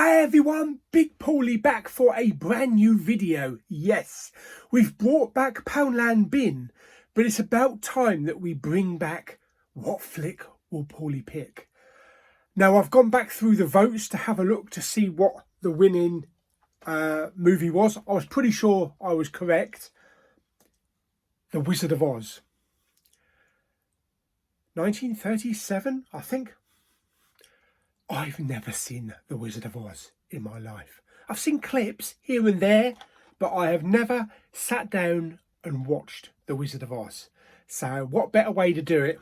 Hi everyone, Big Pauly back for a brand new video. Yes, we've brought back Poundland Bin, but it's about time that we bring back What Flick Will Pauly Pick. Now I've gone back through the votes to have a look to see what the winning movie was. I was pretty sure I was correct. The Wizard of Oz. 1937, I think. I've never seen The Wizard of Oz in my life. I've seen clips here and there, but I have never sat down and watched The Wizard of Oz. So what better way to do it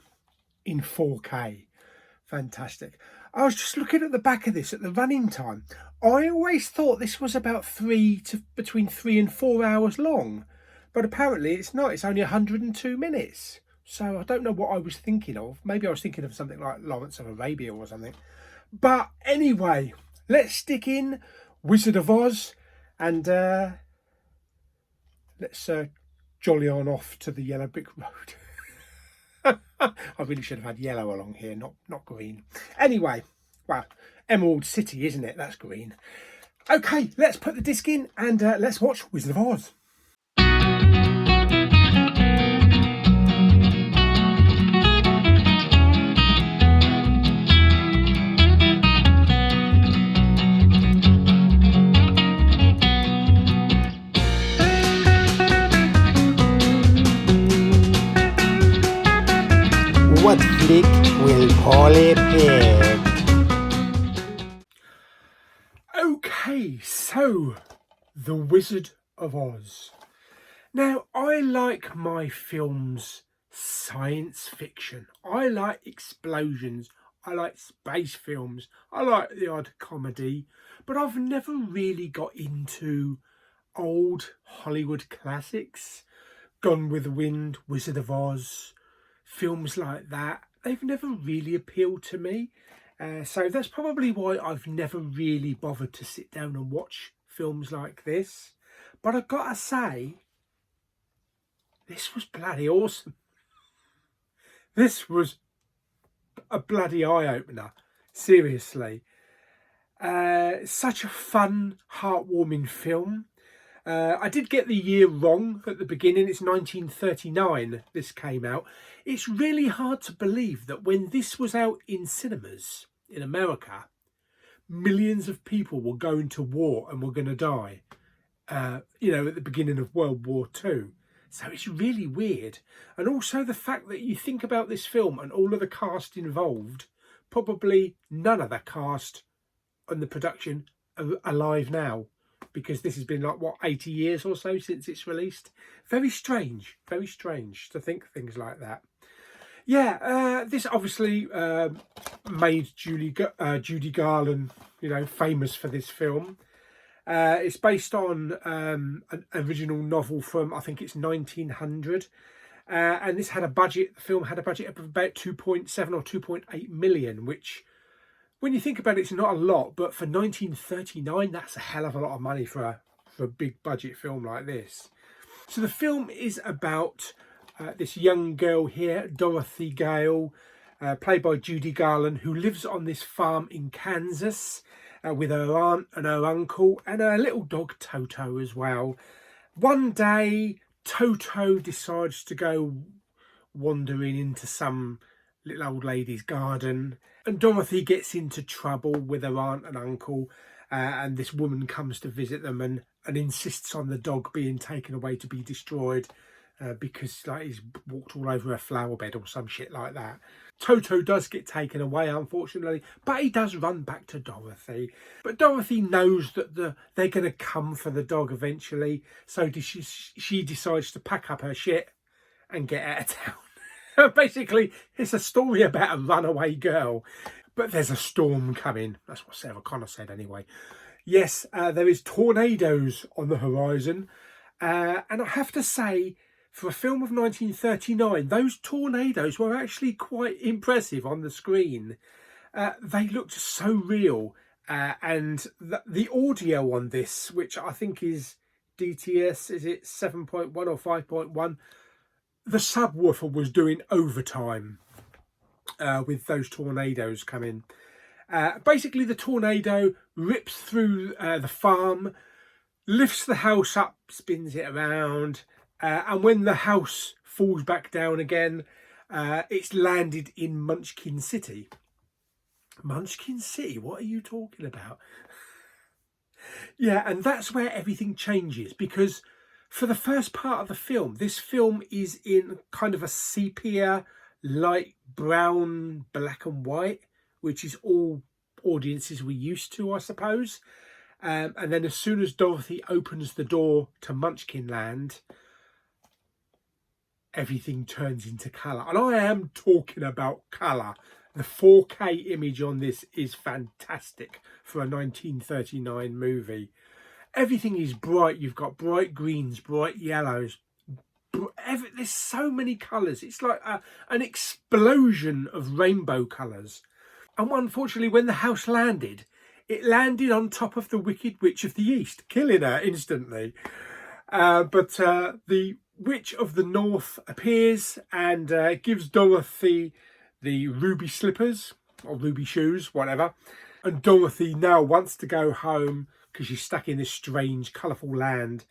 in 4K? Fantastic. I was just looking at the back of this at the running time. I always thought this was about between 3 and 4 hours long, but apparently it's not. It's only 102 minutes. So I don't know what I was thinking of. Maybe I was thinking of something like Lawrence of Arabia or something. But anyway, let's stick in Wizard of Oz and let's jolly on off to the yellow brick road. I really should have had yellow along here, not green. Anyway, well, Emerald City, isn't it? That's green. Okay, let's put the disc in and let's watch Wizard of Oz. What Flick Will Pauly Pick? Okay, so The Wizard of Oz. Now, I like my films science fiction. I like explosions. I like space films. I like the odd comedy. But I've never really got into old Hollywood classics. Gone with the Wind, Wizard of Oz. Films like that, they've never really appealed to me. So that's probably why I've never really bothered to sit down and watch films like this. But I've got to say, this was bloody awesome. This was a bloody eye-opener. Seriously. Such a fun, heartwarming film. I did get the year wrong at the beginning. It's 1939 this came out. It's really hard to believe that when this was out in cinemas in America, millions of people were going to war and were going to die, you know, at the beginning of World War II. So it's really weird. And also the fact that you think about this film and all of the cast involved, probably none of the cast on the production are alive now, because this has been like, what, 80 years or so since it's released. Very strange to think things like that. Yeah, this obviously made Judy Garland, you know, famous for this film. It's based on an original novel from, I think it's 1900. And this had a budget, the film had a budget of about 2.7 or 2.8 million, which, when you think about it, it's not a lot, but for 1939, that's a hell of a lot of money for a big budget film like this. So the film is about this young girl here, Dorothy Gale, played by Judy Garland, who lives on this farm in Kansas with her aunt and her uncle and her little dog Toto as well. One day, Toto decides to go wandering into some little old lady's garden, and Dorothy gets into trouble with her aunt and uncle, and this woman comes to visit them and insists on the dog being taken away to be destroyed because like he's walked all over a flower bed or some shit like that. Toto does get taken away, unfortunately, but he does run back to Dorothy. But Dorothy knows that they're going to come for the dog eventually, so she decides to pack up her shit and get out of town. Basically, it's a story about a runaway girl, but there's a storm coming. That's what Sarah Connor said anyway. Yes, there is tornadoes on the horizon, and I have to say, for a film of 1939, those tornadoes were actually quite impressive on the screen. They looked so real, and the audio on this, which I think is DTS, is it 7.1 or 5.1? The subwoofer was doing overtime with those tornadoes coming. Basically, the tornado rips through the farm, lifts the house up, spins it around, and when the house falls back down again, it's landed in Munchkin City. Munchkin City? What are you talking about? Yeah, and that's where everything changes, because for the first part of the film, this film is in kind of a sepia, light brown, black and white, which is all audiences we're used to, I suppose. And then as soon as Dorothy opens the door to Munchkin Land, everything turns into colour. And I am talking about colour. The 4K image on this is fantastic for a 1939 movie. Everything is bright. You've got bright greens, bright yellows. There's so many colours. It's like an explosion of rainbow colours. And unfortunately, when the house landed, it landed on top of the Wicked Witch of the East, killing her instantly. But the Witch of the North appears and gives Dorothy the ruby slippers or ruby shoes, whatever. And Dorothy now wants to go home because she's stuck in this strange, colourful land.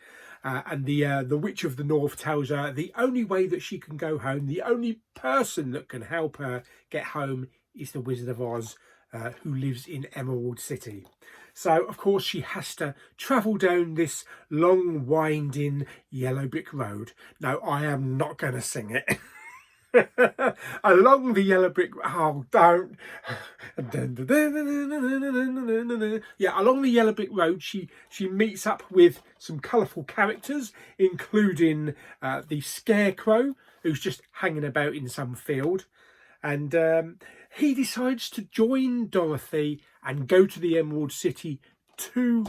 And the Witch of the North tells her the only way that she can go home, the only person that can help her get home is the Wizard of Oz, who lives in Emerald City. So, of course, she has to travel down this long, winding yellow brick road. No, I am not going to sing it. Along the yellow brick... Oh, don't. Yeah, along the yellow brick road, she meets up with some colourful characters, including the Scarecrow, who's just hanging about in some field. And he decides to join Dorothy and go to the Emerald City to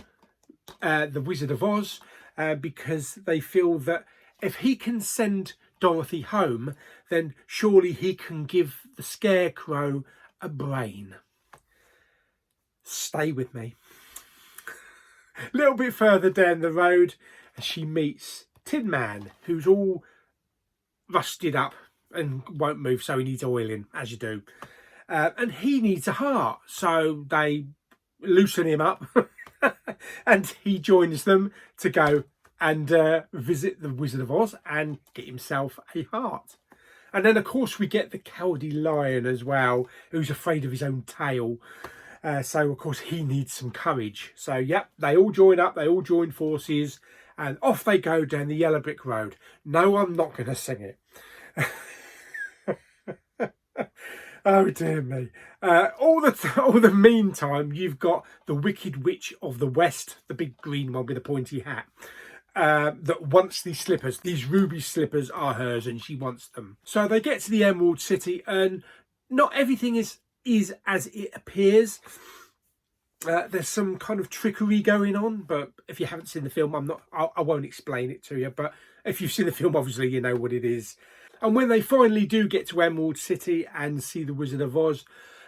the Wizard of Oz because they feel that if he can send Dorothy home, then surely he can give the Scarecrow a brain. Stay with me. A little bit further down the road, she meets Tin Man, who's all rusted up and won't move, so he needs oiling, as you do. And he needs a heart, so they loosen him up and he joins them to go and visit the Wizard of Oz and get himself a heart. And then, of course, we get the Cowardly Lion as well, who's afraid of his own tail. So, of course, he needs some courage. So, yep, they all join up, they all join forces, and off they go down the yellow brick road. No, I'm not going to sing it. Oh dear me. All the meantime, you've got the Wicked Witch of the West, the big green one with a pointy hat, that wants these slippers. These ruby slippers are hers and she wants them. So they get to the Emerald City and not everything is as it appears. There's some kind of trickery going on, but if you haven't seen the film, I won't explain it to you. But if you've seen the film, obviously you know what it is. And when they finally do get to Emerald City and see the Wizard of Oz,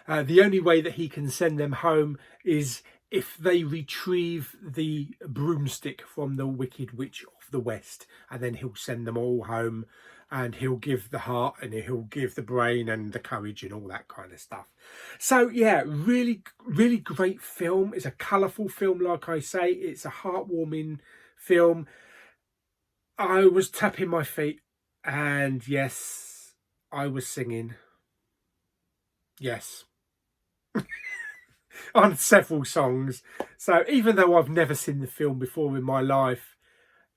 the only way that he can send them home is if they retrieve the broomstick from the Wicked Witch of the West. And then he'll send them all home and he'll give the heart and he'll give the brain and the courage and all that kind of stuff. So, yeah, really, really great film. It's a colourful film, like I say. It's a heartwarming film. I was tapping my feet. And yes, I was singing. Yes. On several songs. So even though I've never seen the film before in my life,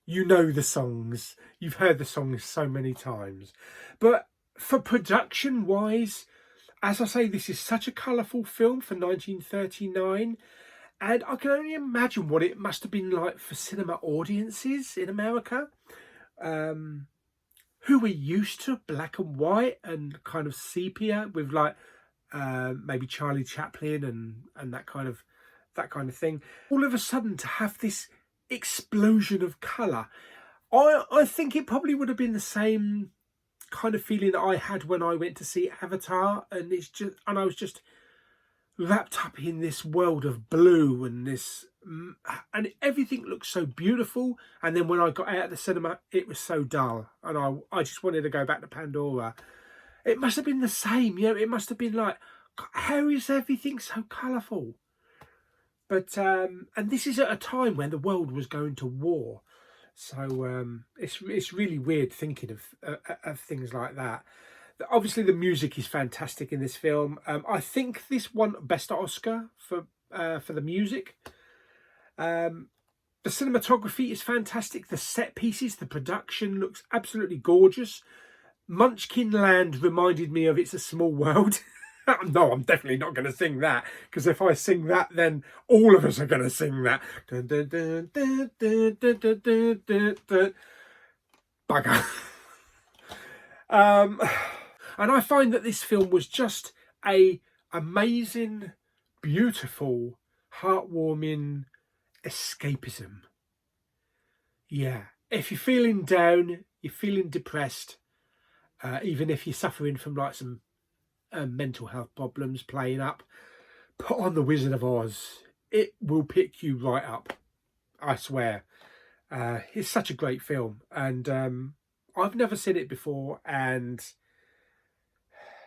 you know the songs. You've heard the songs so many times. But for production wise, as I say, this is such a colourful film for 1939. And I can only imagine what it must have been like for cinema audiences in America. Who were used to black and white and kind of sepia with like maybe Charlie Chaplin and that kind of thing. All of a sudden to have this explosion of colour, I think it probably would have been the same kind of feeling that I had when I went to see Avatar, and I was just wrapped up in this world of blue and everything looked so beautiful. And then when I got out of the cinema, it was so dull and I just wanted to go back to Pandora. It must have been the same, it must have been like how is everything so colourful? But and this is at a time when the world was going to war, so it's really weird thinking of things like that. Obviously, the music is fantastic in this film. I think this won Best Oscar for the music. The cinematography is fantastic. The set pieces, the production looks absolutely gorgeous. Munchkin Land reminded me of It's a Small World. No, I'm definitely not going to sing that, because if I sing that, then all of us are going to sing that. Bugger. And I find that this film was just a amazing, beautiful, heartwarming escapism. Yeah, if you're feeling down, you're feeling depressed, even if you're suffering from like some mental health problems playing up, put on The Wizard of Oz. It will pick you right up, I swear. It's such a great film, and I've never seen it before, and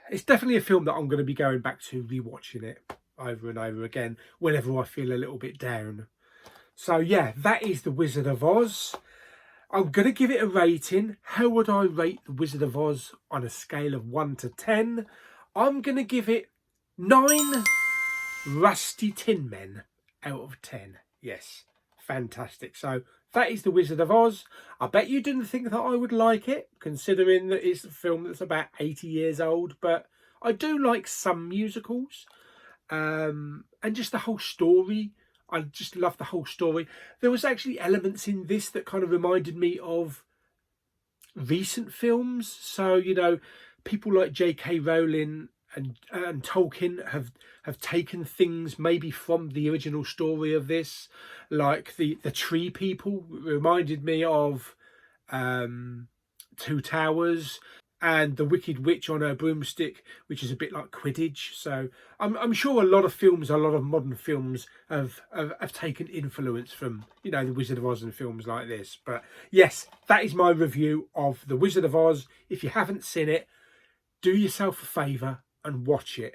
it's definitely a film that I'm going to be going back to, rewatching it over and over again whenever I feel a little bit down. So yeah, that is The Wizard of Oz. I'm going to give it a rating. How would I rate The Wizard of Oz on a scale of 1 to 10? I'm going to give it 9 rusty tin men out of 10. Yes, fantastic. So that is The Wizard of Oz. I bet you didn't think that I would like it, considering that it's a film that's about 80 years old. But I do like some musicals. And just the whole story. I just love the whole story. There was actually elements in this that kind of reminded me of recent films. So, you know, people like J.K. Rowling and Tolkien have taken things maybe from the original story of this, like the Tree People reminded me of Two Towers, and The Wicked Witch on Her Broomstick, which is a bit like Quidditch. So I'm sure a lot of modern films have taken influence from, you know, The Wizard of Oz and films like this. But yes, that is my review of The Wizard of Oz. If you haven't seen it, do yourself a favour and watch it.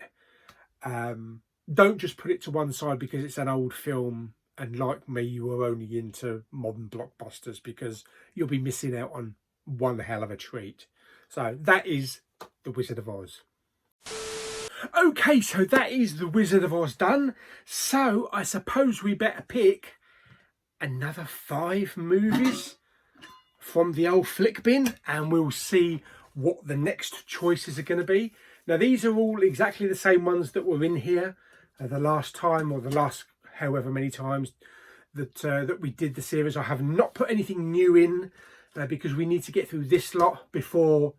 Don't just put it to one side because it's an old film and, like me, you are only into modern blockbusters, because you'll be missing out on one hell of a treat. So that is The Wizard of Oz. Okay, so that is The Wizard of Oz done. So I suppose we better pick another 5 movies from the old flick bin, and we'll see what the next choices are going to be. Now, these are all exactly the same ones that were in here the last time, or the last however many times that we did the series. I have not put anything new in because we need to get through this lot before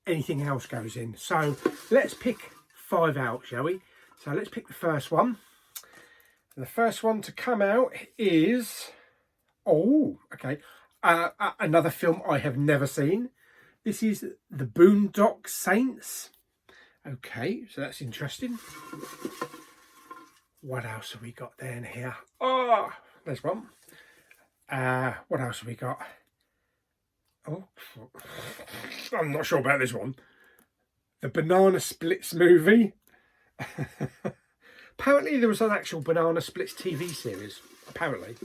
anything else goes in. So let's pick 5 out, shall we? So let's pick the first one. The first one to come out is, another film I have never seen. This is The Boondock Saints. Okay, so that's interesting. What else have we got down here? Oh, there's one. What else have we got? Oh, I'm not sure about this one. The Banana Splits movie. Apparently there was an actual Banana Splits TV series. Apparently.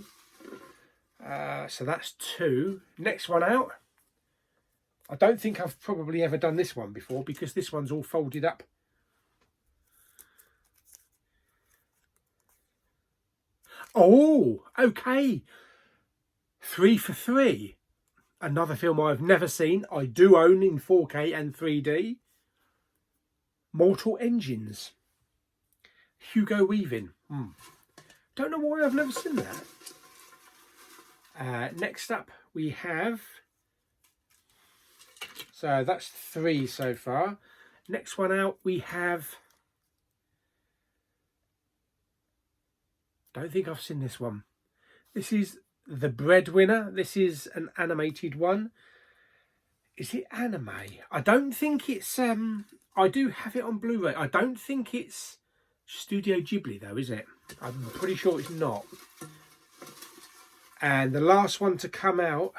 So that's 2. Next one out. I don't think I've probably ever done this one before, because this one's all folded up. Oh, okay. 3 for 3. Another film I've never seen. I do own in 4K and 3D. Mortal Engines. Hugo Weaving. Don't know why I've never seen that. Next up we have... So that's 3 so far. Next one out we have... Don't think I've seen this one. This is The Breadwinner. This is an animated one. Is it anime? I don't think it's... I do have it on Blu-ray. I don't think it's Studio Ghibli though, is it? I'm pretty sure it's not. And the last one to come out...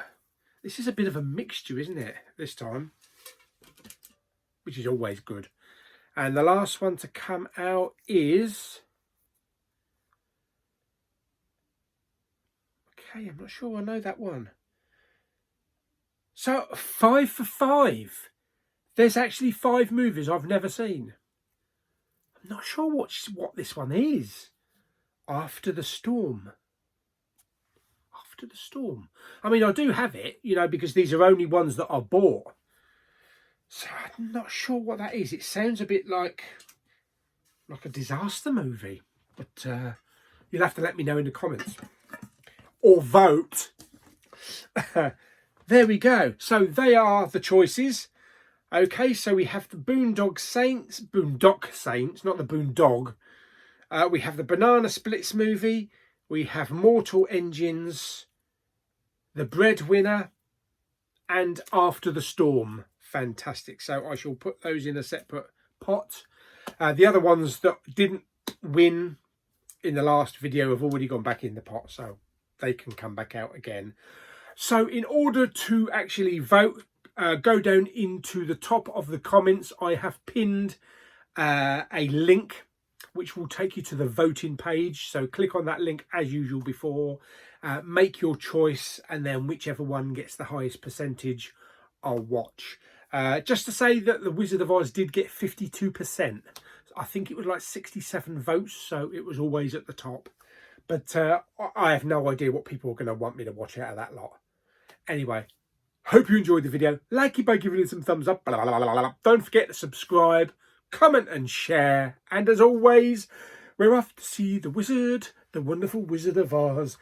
This is a bit of a mixture, isn't it, this time? Which is always good. And the last one to come out is... Okay, I'm not sure I know that one. So 5 for 5. There's actually 5 movies I've never seen. I'm not sure what this one is. After the Storm. After the Storm. I mean, I do have it, you know, because these are only ones that I bought. So I'm not sure what that is. It sounds a bit like a disaster movie. But you'll have to let me know in the comments. Or vote. There we go. So they are the choices. Okay, so we have the Boondock Saints, not the Boondog. We have the Banana Splits movie. We have Mortal Engines, The Breadwinner, and After the Storm. Fantastic. So I shall put those in a separate pot. The other ones that didn't win in the last video have already gone back in the pot, so they can come back out again. So in order to actually vote, go down into the top of the comments. I have pinned a link which will take you to the voting page. So click on that link as usual before. Make your choice, and then whichever one gets the highest percentage, I'll watch. Just to say that The Wizard of Oz did get 52%. I think it was like 67 votes, so it was always at the top. But I have no idea what people are going to want me to watch out of that lot. Anyway, hope you enjoyed the video. Like it by giving it some thumbs up. Don't forget to subscribe, comment and share. And as always, we're off to see the wizard, the wonderful Wizard of Oz.